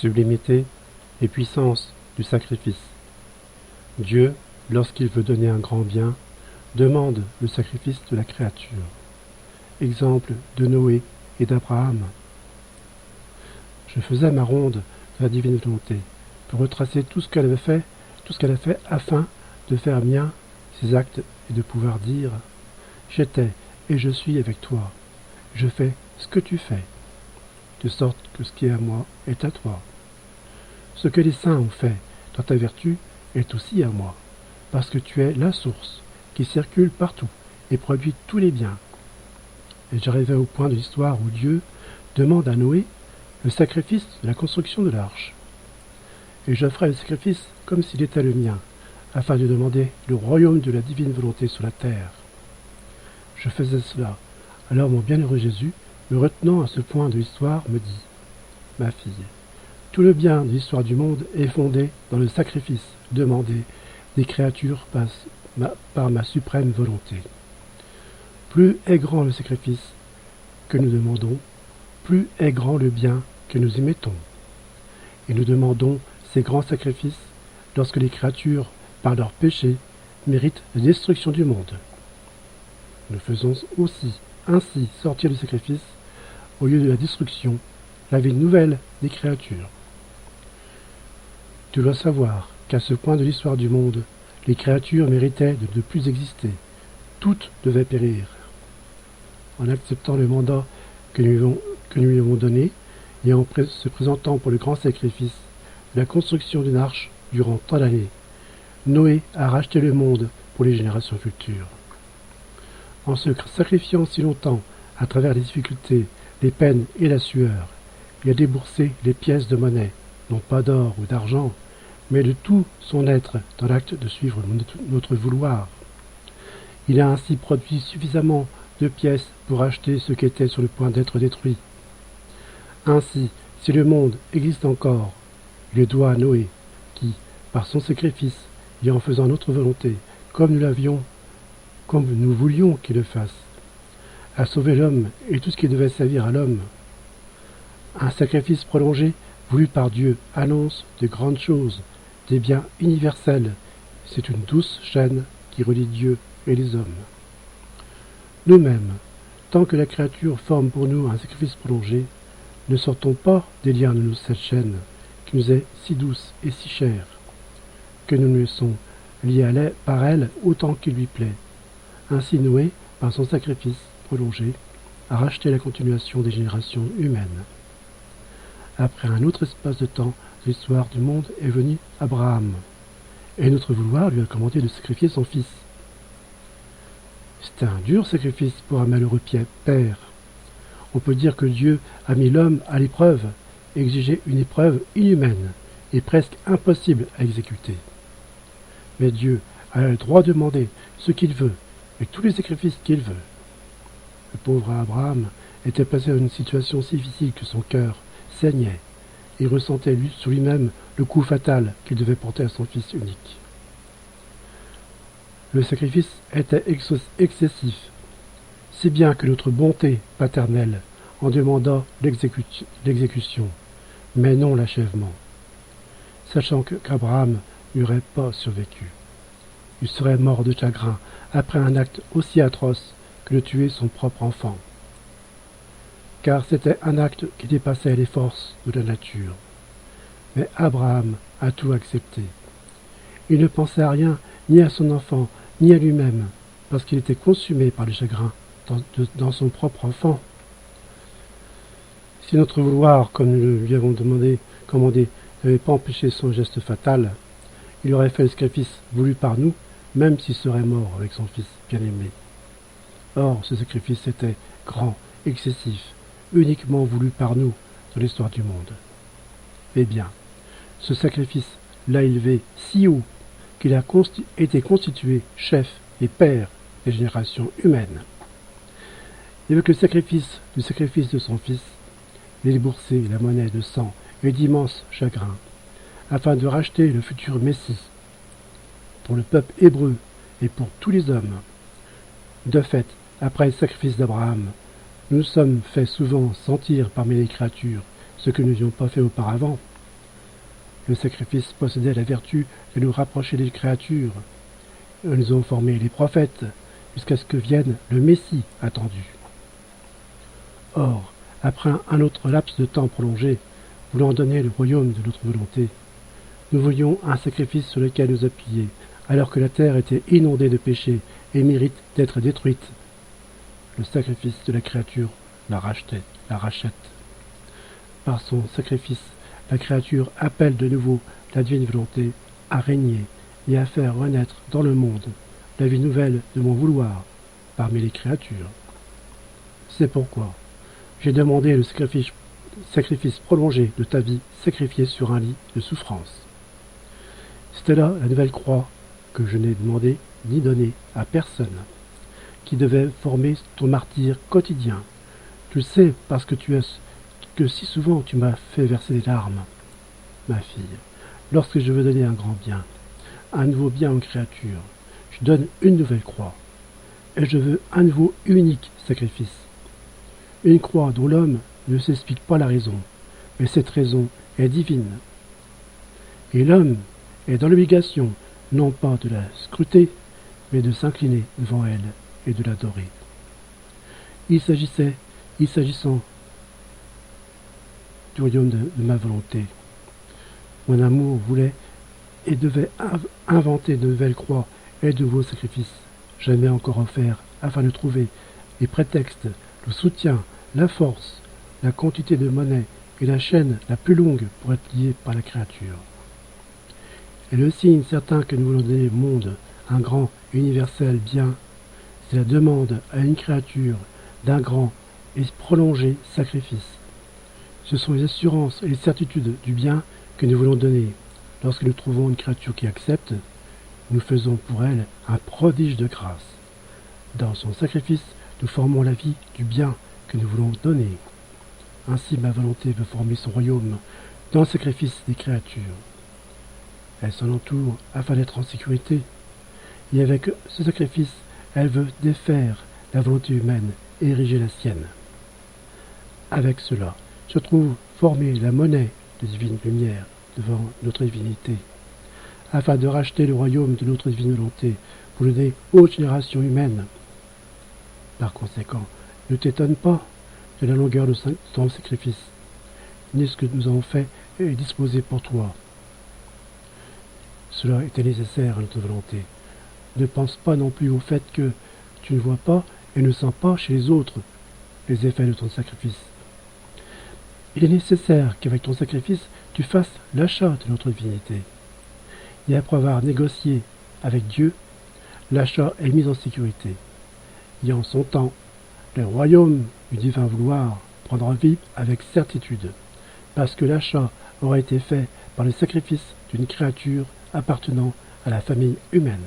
sublimité et puissance du sacrifice. Dieu, lorsqu'il veut donner un grand bien, demande le sacrifice de la créature. Exemple de Noé et d'Abraham. Je faisais ma ronde de la divine volonté pour retracer tout ce qu'elle a fait afin de faire mien ses actes et de pouvoir dire « J'étais et je suis avec toi, je fais ce que tu fais », de sorte que ce qui est à moi est à toi. Ce que les saints ont fait dans ta vertu est aussi à moi, parce que tu es la source qui circule partout et produit tous les biens. Et j'arrivais au point de l'histoire où Dieu demande à Noé le sacrifice de la construction de l'arche. Et j'offrais le sacrifice comme s'il était le mien, afin de demander le royaume de la divine volonté sur la terre. Je faisais cela. Alors mon bienheureux Jésus, me retenant à ce point de l'histoire, me dit « Ma fille, tout le bien de l'histoire du monde est fondé dans le sacrifice demandé des créatures par ma suprême volonté. Plus est grand le sacrifice que nous demandons, plus est grand le bien que nous y mettons. Et nous demandons ces grands sacrifices lorsque les créatures, par leur péché, méritent la destruction du monde. Nous faisons aussi ainsi sortir du sacrifice, au lieu de la destruction, la vie nouvelle des créatures. Tu dois savoir qu'à ce point de l'histoire du monde, les créatures méritaient de ne plus exister. Toutes devaient périr. En acceptant le mandat que nous lui avons donné, et en se présentant pour le grand sacrifice de la construction d'une arche durant tant d'années, Noé a racheté le monde pour les générations futures. En se sacrifiant si longtemps à travers les difficultés, les peines et la sueur, il a déboursé les pièces de monnaie, non pas d'or ou d'argent, mais de tout son être dans l'acte de suivre notre vouloir. Il a ainsi produit suffisamment de pièces pour acheter ce qui était sur le point d'être détruit. Ainsi, si le monde existe encore, il le doit à Noé, qui, par son sacrifice, et en faisant notre volonté, comme nous voulions qu'il le fasse, a sauvé l'homme et tout ce qui devait servir à l'homme. Un sacrifice prolongé, voulu par Dieu, annonce de grandes choses, des biens universels. C'est une douce chaîne qui relie Dieu et les hommes. Nous-mêmes, tant que la créature forme pour nous un sacrifice prolongé, ne sortons pas des liens de cette chaîne qui nous est si douce et si chère, que nous nous laissons liés par elle autant qu'il lui plaît. Ainsi Noé, par son sacrifice prolongé, a racheté la continuation des générations humaines. Après un autre espace de temps, l'histoire du monde est venu Abraham, et notre vouloir lui a commandé de sacrifier son fils. C'était un dur sacrifice pour un malheureux père. On peut dire que Dieu a mis l'homme à l'épreuve, et exigé une épreuve inhumaine et presque impossible à exécuter. Mais Dieu a le droit de demander ce qu'il veut et tous les sacrifices qu'il veut. Le pauvre Abraham était placé dans une situation si difficile que son cœur saignait et ressentait sur lui-même le coup fatal qu'il devait porter à son fils unique. Le sacrifice était excessif, si bien que notre bonté paternelle en demanda l'exécution, mais non l'achèvement, sachant qu'Abraham n'aurait pas survécu. Il serait mort de chagrin après un acte aussi atroce que de tuer son propre enfant, car c'était un acte qui dépassait les forces de la nature. Mais Abraham a tout accepté. Il ne pensait à rien, ni à son enfant, ni à lui-même, parce qu'il était consumé par le chagrin dans son propre enfant. Si notre vouloir, comme nous lui avons commandé, n'avait pas empêché son geste fatal, il aurait fait le sacrifice voulu par nous, même s'il serait mort avec son fils bien-aimé. Or, ce sacrifice était grand, excessif, uniquement voulu par nous dans l'histoire du monde. Eh bien, ce sacrifice l'a élevé si haut qu'il a été constitué chef et père des générations humaines. Et avec le sacrifice de son fils, il a déboursé la monnaie de sang et d'immenses chagrins, afin de racheter le futur Messie pour le peuple hébreu et pour tous les hommes. De fait, après le sacrifice d'Abraham, nous nous sommes fait souvent sentir parmi les créatures ce que nous n'avions pas fait auparavant, Le sacrifice possédait la vertu de nous rapprocher des créatures. Nous ont formé les prophètes jusqu'à ce que vienne le Messie attendu. Or, après un autre laps de temps prolongé, voulant donner le royaume de notre volonté, nous voulions un sacrifice sur lequel nous appuyer, alors que la terre était inondée de péchés et mérite d'être détruite. Le sacrifice de la créature la rachète. Par son sacrifice, la créature appelle de nouveau la divine volonté à régner et à faire renaître dans le monde la vie nouvelle de mon vouloir parmi les créatures. C'est pourquoi j'ai demandé le sacrifice prolongé de ta vie sacrifiée sur un lit de souffrance. C'était là la nouvelle croix que je n'ai demandé ni donné à personne, qui devait former ton martyr quotidien. Tu le sais parce que si souvent tu m'as fait verser des larmes. Ma fille, lorsque je veux donner un grand bien, un nouveau bien aux créatures, je donne une nouvelle croix, et je veux un nouveau unique sacrifice. Une croix dont l'homme ne s'explique pas la raison, mais cette raison est divine. Et l'homme est dans l'obligation non pas de la scruter, mais de s'incliner devant elle et de l'adorer. S'agissant du royaume de ma volonté, mon amour voulait et devait inventer de nouvelles croix et de nouveaux sacrifices, jamais encore offerts, afin de trouver les prétextes, le soutien, la force, la quantité de monnaie et la chaîne la plus longue pour être liés par la créature. Et le signe certain que nous voulons donner au monde, un grand universel bien, c'est la demande à une créature d'un grand et prolongé sacrifice. Ce sont les assurances et les certitudes du bien que nous voulons donner. Lorsque nous trouvons une créature qui accepte, nous faisons pour elle un prodige de grâce. Dans son sacrifice, nous formons la vie du bien que nous voulons donner. Ainsi ma volonté veut former son royaume dans le sacrifice des créatures. Elle s'en entoure afin d'être en sécurité, et avec ce sacrifice, elle veut défaire la volonté humaine et ériger la sienne. Avec cela, se trouve formée la monnaie de divine lumière devant notre divinité, afin de racheter le royaume de notre divine volonté pour le donner aux générations humaines. Par conséquent, ne t'étonne pas de la longueur de ton sacrifice, ni ce que nous avons fait et disposé pour toi. Cela était nécessaire à notre volonté. Ne pense pas non plus au fait que tu ne vois pas et ne sens pas chez les autres les effets de ton sacrifice. Il est nécessaire qu'avec ton sacrifice, tu fasses l'achat de notre divinité. Et après avoir négocié avec Dieu, l'achat est mis en sécurité. Et en son temps, le royaume du divin vouloir prendra vie avec certitude, parce que l'achat aura été fait par le sacrifice d'une créature appartenant à la famille humaine.